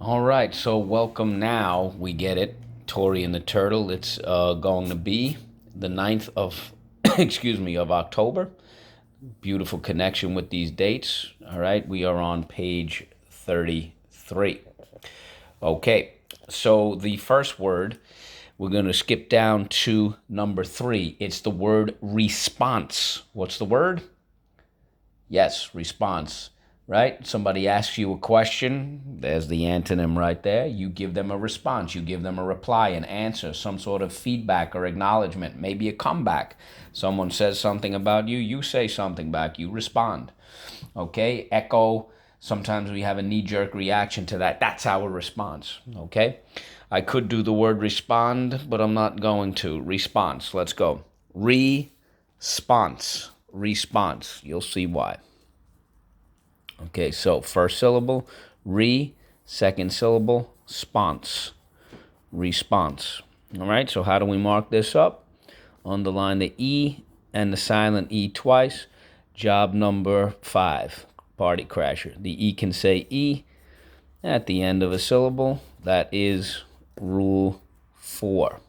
All right, so welcome now. We get it. Tori and the Turtle. It's going to be the 9th of, excuse me, of October. Beautiful connection with these dates. All right, we are on page 33. Okay, so the first word, we're going to skip down to number 3. It's the word response. What's the word? Yes, response, right? Somebody asks you a question, there's the antonym right there. You give them a response, you give them a reply, an answer, some sort of feedback or acknowledgement, maybe a comeback. Someone says something about you, you say something back, you respond. Okay, echo. Sometimes we have a knee jerk reaction to that. That's our response. Okay, I could do the word respond, but I'm not going to. Response. Let's go. Response. Response. You'll see why. Okay, so first syllable, second syllable, sponse. Response. All right, so how do we mark this up? Underline the E and the silent E twice. Job number 5, party crasher. The E can say E at the end of a syllable. That is rule 4.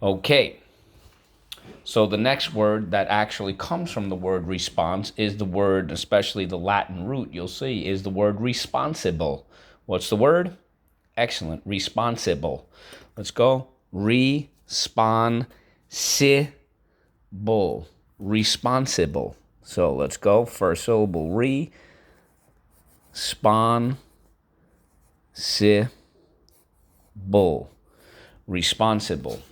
Okay, so the next word that actually comes from the word response is the word, especially the Latin root, you'll see, is the word responsible. What's the word? Excellent. Responsible. Let's go. Responsible. Responsible. So let's go. First syllable, responsible.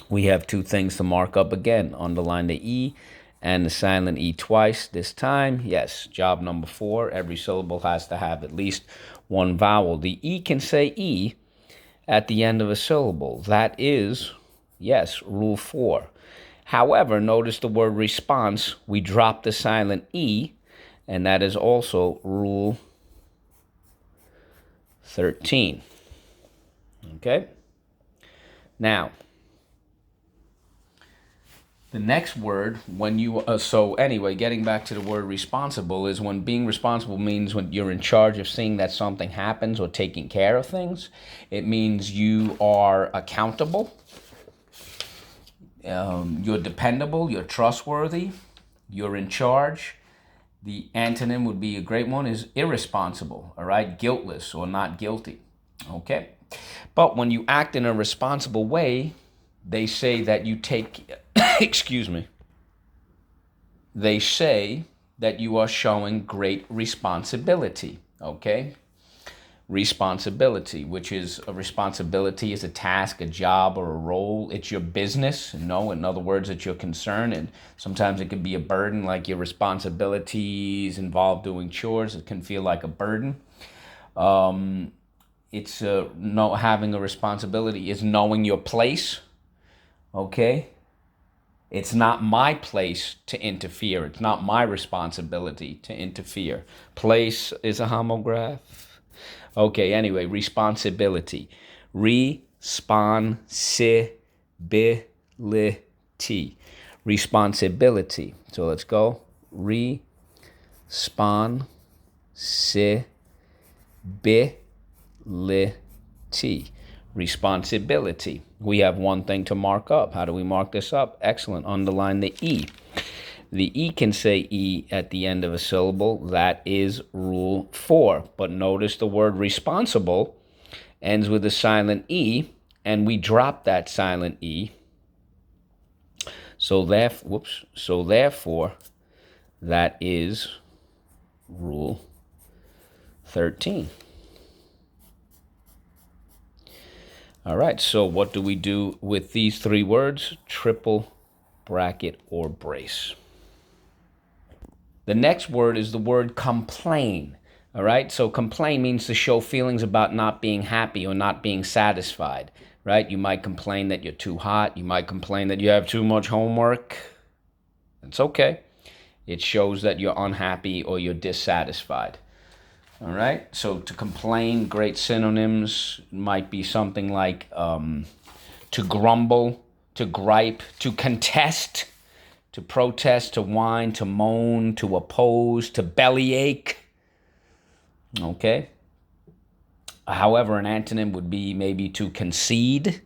We have 2 things to mark up again. Underline the E and the silent E twice this time. Yes, job number 4. Every syllable has to have at least 1 vowel. The E can say E at the end of a syllable. That is, yes, rule 4. However, notice the word response, we drop the silent E, and that is also rule 13. Okay? Now, the next word, when you, so anyway, getting back to the word responsible, is when being responsible means when you're in charge of seeing that something happens or taking care of things. It means you are accountable, you're dependable, you're trustworthy, you're in charge. The antonym would be a great one is irresponsible, all right? Guiltless or not guilty, okay? But when you act in a responsible way, they say that you take, excuse me, they say that you are showing great responsibility, okay? Responsibility, which is a responsibility is a task, a job, or a role. It's your business, in other words, it's your concern. And sometimes it can be a burden, like your responsibilities involve doing chores. It can feel like a burden. It's having a responsibility is knowing your place, okay? It's not my place to interfere. It's not my responsibility to interfere. Place is a homograph. Okay, anyway, responsibility. Responsibility. Responsibility. So let's go. Responsibility. Responsibility. We have one thing to mark up. How do we mark this up? Excellent. Underline the E. The E can say E at the end of a syllable. That is rule 4. But notice the word responsible ends with a silent E, and we drop that silent E. So therefore, that is rule 13. All right, so what do we do with these 3 words? Triple bracket or brace. The next word is the word complain. All right, so complain means to show feelings about not being happy or not being satisfied, right? You might complain that you're too hot. You might complain that you have too much homework. It's okay. It shows that you're unhappy or you're dissatisfied. All right, so to complain, great synonyms might be something like to grumble, to gripe, to contest, to protest, to whine, to moan, to oppose, to bellyache. Okay, However, an antonym would be maybe to concede,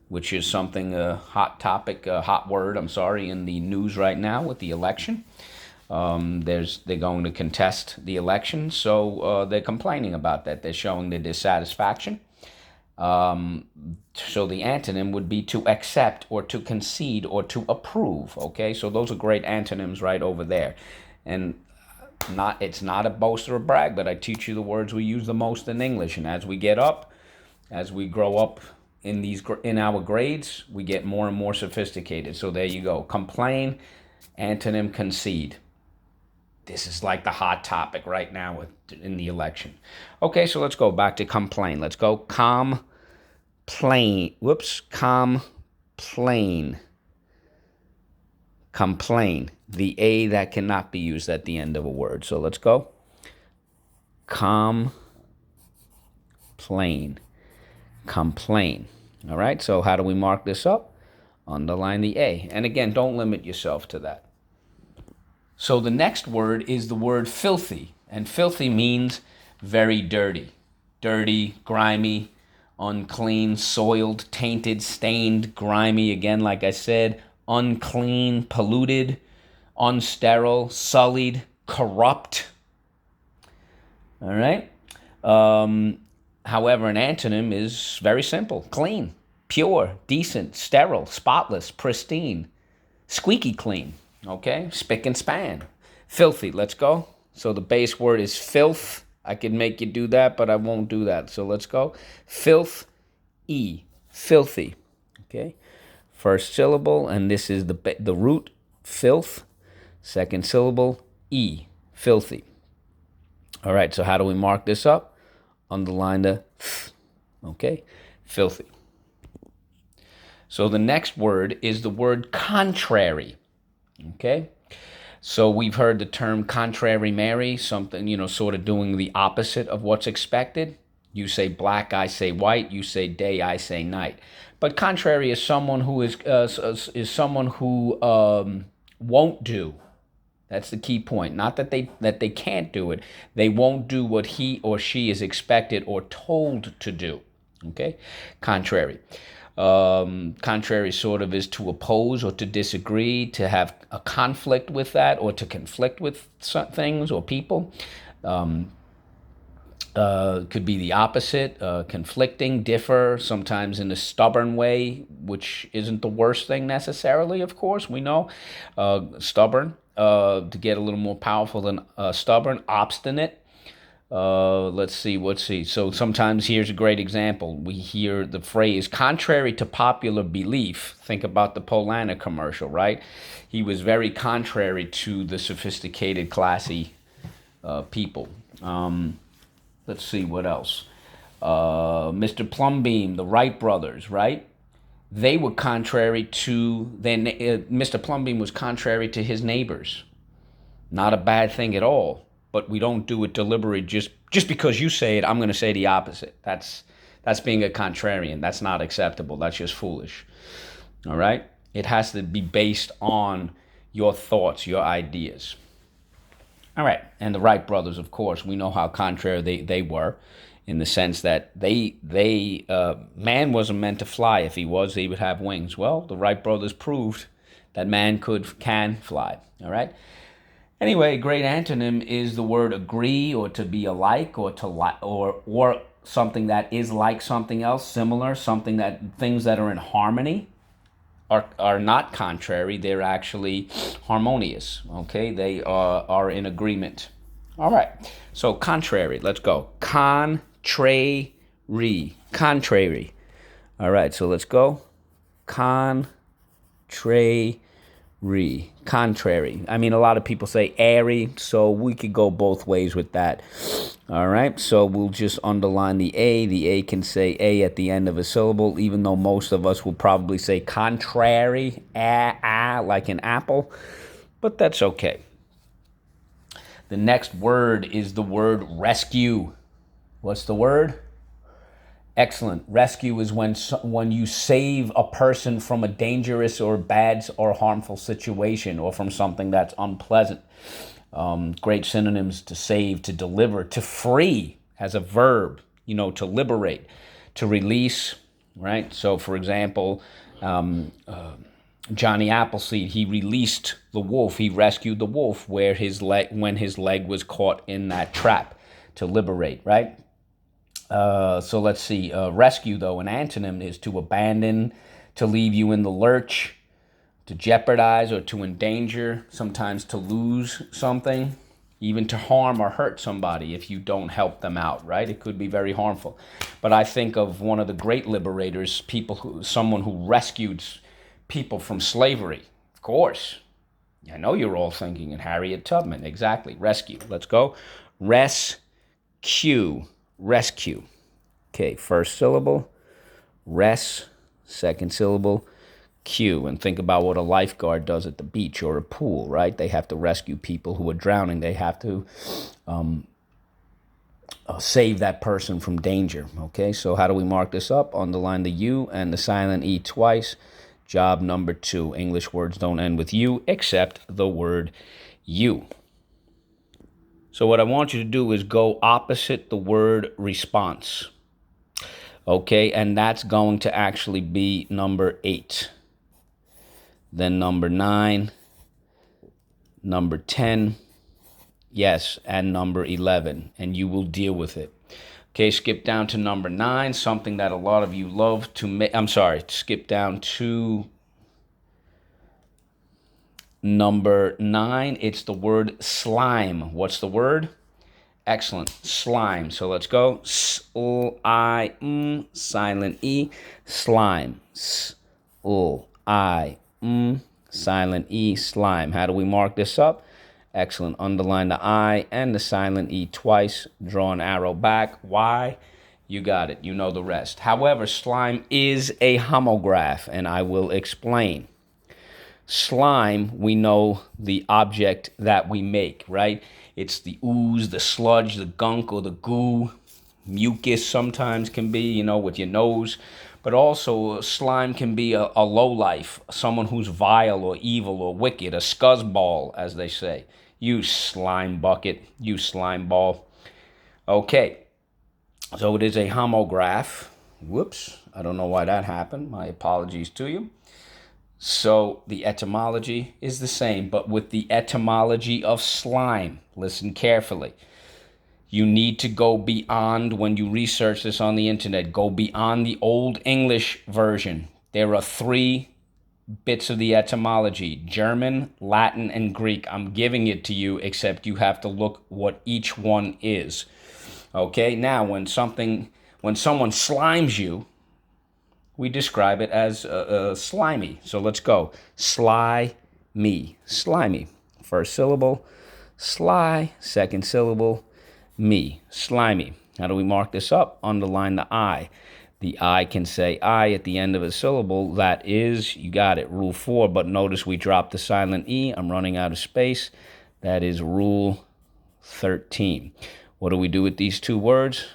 which is something, a hot topic, a hot word, I'm sorry, in the news right now with the election. They're going to contest the election, so they're complaining about that. They're showing their dissatisfaction. So the antonym would be to accept or to concede or to approve. Okay, so those are great antonyms right over there. And it's not a boast or a brag, but I teach you the words we use the most in English. And as we get up, as we grow up in our grades, we get more and more sophisticated. So there you go. Complain, antonym, concede. This is like the hot topic right now in the election. Okay, so let's go back to complain. Let's go complain. Complain. Complain. The A that cannot be used at the end of a word. So let's go. Complain. Complain. All right, so how do we mark this up? Underline the A. And again, don't limit yourself to that. So the next word is the word filthy. And filthy means very dirty. Dirty, grimy, unclean, soiled, tainted, stained, grimy. Again, like I said, unclean, polluted, unsterile, sullied, corrupt. All right? However, an antonym is very simple. Clean, pure, decent, sterile, spotless, pristine, squeaky clean. Okay? Spick and span. Filthy. Let's go. So the base word is filth. I could make you do that, but I won't do that. So let's go. Filth, E. Filthy. Okay? First syllable, and this is the root, filth. Second syllable, E. Filthy. All right, so how do we mark this up? Underline the th. Okay? Filthy. So the next word is the word contrary. Okay? So we've heard the term contrary Mary, something, sort of doing the opposite of what's expected. You say black, I say white. You say day, I say night. But contrary is someone who is someone who won't do. That's the key point. Not that they can't do it. They won't do what he or she is expected or told to do. Okay? Contrary. Contrary sort of is to oppose or to disagree, to have a conflict with that, or to conflict with some things or people. Could be the opposite, conflicting, differ, sometimes in a stubborn way, which isn't the worst thing necessarily, of course, we know. Stubborn, to get a little more powerful than stubborn, obstinate. Let's see. So sometimes here's a great example. We hear the phrase, contrary to popular belief. Think about the Polana commercial, right? He was very contrary to the sophisticated, classy people. Let's see, what else? Mr. Plumbeam, the Wright brothers, right? They were contrary to, Mr. Plumbeam was contrary to his neighbors. Not a bad thing at all. But we don't do it deliberately just because you say it, I'm going to say the opposite. That's being a contrarian. That's not acceptable. That's just foolish. All right? It has to be based on your thoughts, your ideas. All right. And the Wright brothers, of course, we know how contrary they were, in the sense that man wasn't meant to fly. If he was, he would have wings. Well, the Wright brothers proved that man can fly. All right? Anyway, a great antonym is the word agree, or to be alike, or to or something that is like something else, similar, things that are in harmony are not contrary. They're actually harmonious. Okay, they are in agreement. All right. So contrary. Let's go. Contrary. Contrary. All right. So let's go. Contrary. Contrary. I mean, a lot of people say airy, so we could go both ways with that. All right, so we'll just underline the A. The A can say A at the end of a syllable, even though most of us will probably say contrary, like an apple, but that's okay. The next word is the word rescue. What's the word? Excellent. Rescue is when you save a person from a dangerous or bad or harmful situation, or from something that's unpleasant. Great synonyms: to save, to deliver, to free as a verb. to liberate, to release, right? So, for example, Johnny Appleseed, he released the wolf. He rescued the wolf when his leg was caught in that trap, to liberate, right? So let's see. Rescue, though, an antonym is to abandon, to leave you in the lurch, to jeopardize or to endanger, sometimes to lose something, even to harm or hurt somebody if you don't help them out, right? It could be very harmful. But I think of one of the great liberators, someone who rescued people from slavery. Of course. I know you're all thinking in Harriet Tubman. Exactly. Rescue. Let's go. Rescue. Rescue. Okay, first syllable. Second syllable. Q. And think about what a lifeguard does at the beach or a pool, right? They have to rescue people who are drowning. They have to save that person from danger. Okay, so how do we mark this up? Underline the U and the silent E twice. Job number 2. English words don't end with U except the word you. So what I want you to do is go opposite the word response. Okay, and that's going to actually be number 8. Then number 9, number 10, yes, and number 11, and you will deal with it. Okay, skip down to number 9, something that a lot of you love to make. Skip down to number 9. It's the word slime. What's the word? Excellent. Slime. So let's go. S-L-I-M, silent E, slime. S-L-I-M, silent E, slime. How do we mark this up? Excellent. Underline the I and the silent E twice. Draw an arrow back. Why? You got it. You know the rest. However, slime is a homograph, and I will explain. Slime, we know the object that we make, right? It's the ooze, the sludge, the gunk, or the goo. Mucus sometimes can be, with your nose. But also, slime can be a lowlife, someone who's vile or evil or wicked, a scuzzball, as they say. You slime bucket, you slime ball. Okay, so it is a homograph. Whoops, I don't know why that happened. My apologies to you. So the etymology is the same, but with the etymology of slime, listen carefully. You need to go beyond, when you research this on the internet, go beyond the Old English version. There are 3 bits of the etymology: German, Latin, and Greek. I'm giving it to you, except you have to look what each one is. Okay, now when someone slimes you, we describe it as slimy. So let's go. Sly-me. Slimy. First syllable, sly. Second syllable, me. Slimy. How do we mark this up? Underline the I. The I can say I at the end of a syllable. That is, you got it, Rule 4. But notice we dropped the silent E. I'm running out of space. That is Rule 13. What do we do with these 2 words?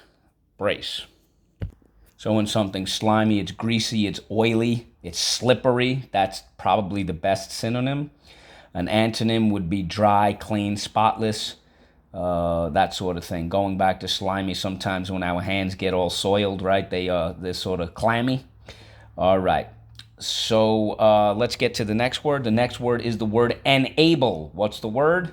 Brace. So when something's slimy, it's greasy, it's oily, it's slippery. That's probably the best synonym. An antonym would be dry, clean, spotless, that sort of thing. Going back to slimy, sometimes when our hands get all soiled, right, they're sort of clammy. All right. So let's get to the next word. The next word is the word enable. What's the word?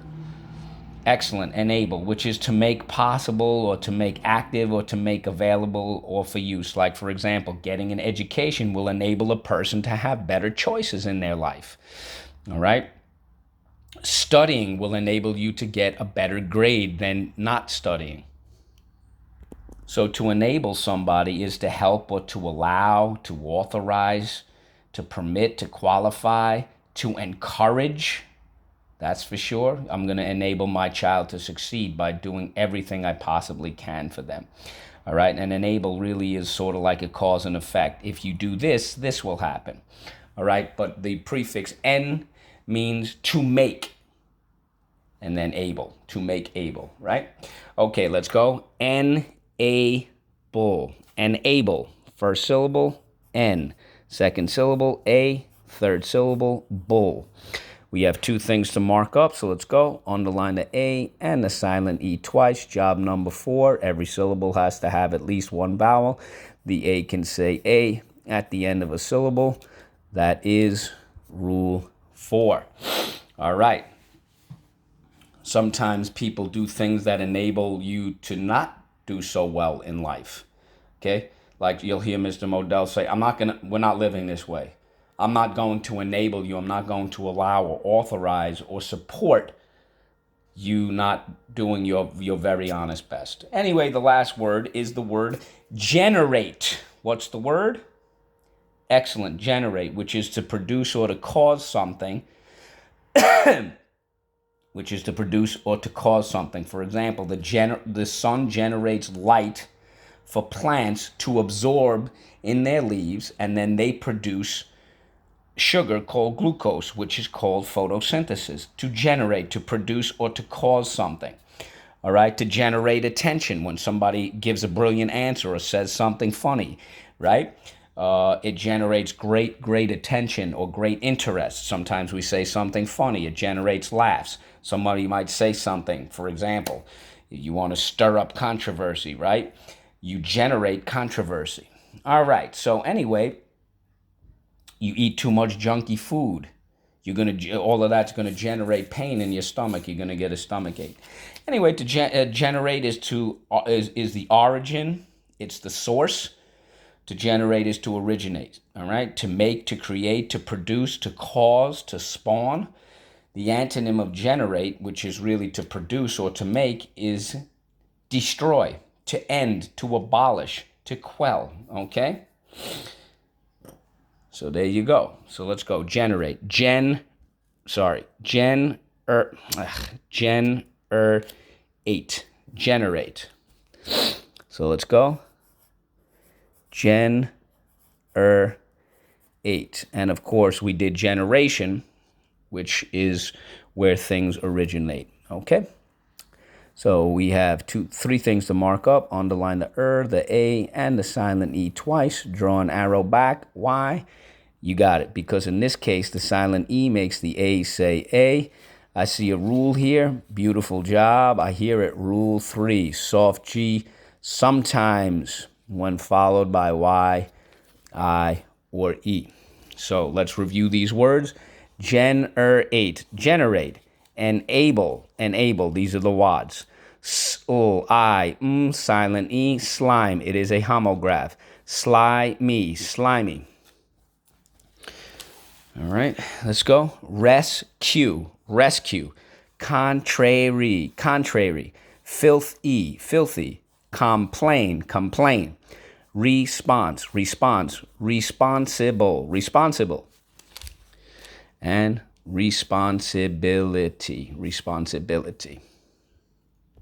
Excellent. Enable, which is to make possible or to make active or to make available or for use. Like, for example, getting an education will enable a person to have better choices in their life. All right? Studying will enable you to get a better grade than not studying. So to enable somebody is to help or to allow, to authorize, to permit, to qualify, to encourage. That's for sure. I'm going to enable my child to succeed by doing everything I possibly can for them. All right, and enable really is sort of like a cause and effect. If you do this, this will happen. All right, but the prefix en means to make, and then able, to make able, right? Okay, let's go. Enable. Enable. First syllable, N. Second syllable, A. Third syllable, bull. We have two things to mark up, so let's go. Underline the A and the silent E twice. Job number 4, every syllable has to have at least one vowel. The A can say A at the end of a syllable. That is rule 4. All right. Sometimes people do things that enable you to not do so well in life. Okay? Like you'll hear Mr. Modell say, we're not living this way. I'm not going to enable you. I'm not going to allow or authorize or support you not doing your very honest best. Anyway, the last word is the word generate. What's the word? Excellent. Generate, which is to produce or to cause something. Which is to produce or to cause something. For example, the sun generates light for plants to absorb in their leaves, and then they produce sugar called glucose, which is called photosynthesis. To generate, to produce, or to cause something. All right, to generate attention when somebody gives a brilliant answer or says something funny, right? It generates great attention or great interest. Sometimes we say something funny. It generates laughs. Somebody might say something, for example, you want to stir up controversy, right? You generate controversy. All right, so anyway, you eat too much junky food. All of that's gonna generate pain in your stomach. You're gonna get a stomach ache. Anyway, to generate is the origin. It's the source. To generate is to originate. All right. To make, to create, to produce, to cause, to spawn. The antonym of generate, which is really to produce or to make, is destroy, to end, to abolish, to quell. Okay. So there you go. So let's go. Generate. Generate. Generate. So let's go. Generate. And of course, we did generation, which is where things originate. Okay? So we have three things to mark up. Underline the the A, and the silent E twice. Draw an arrow back. Why? You got it. Because in this case, the silent E makes the A say A. I see a rule here. Beautiful job. I hear it. Rule 3. Soft G sometimes when followed by Y, I, or E. So let's review these words. Generate. Enable. These are the WODs. Silent E. Slime. It is a homograph. Slimy. All right, let's go. Rescue. Contrary. Filthy. Complain. Response. Responsible. And responsibility.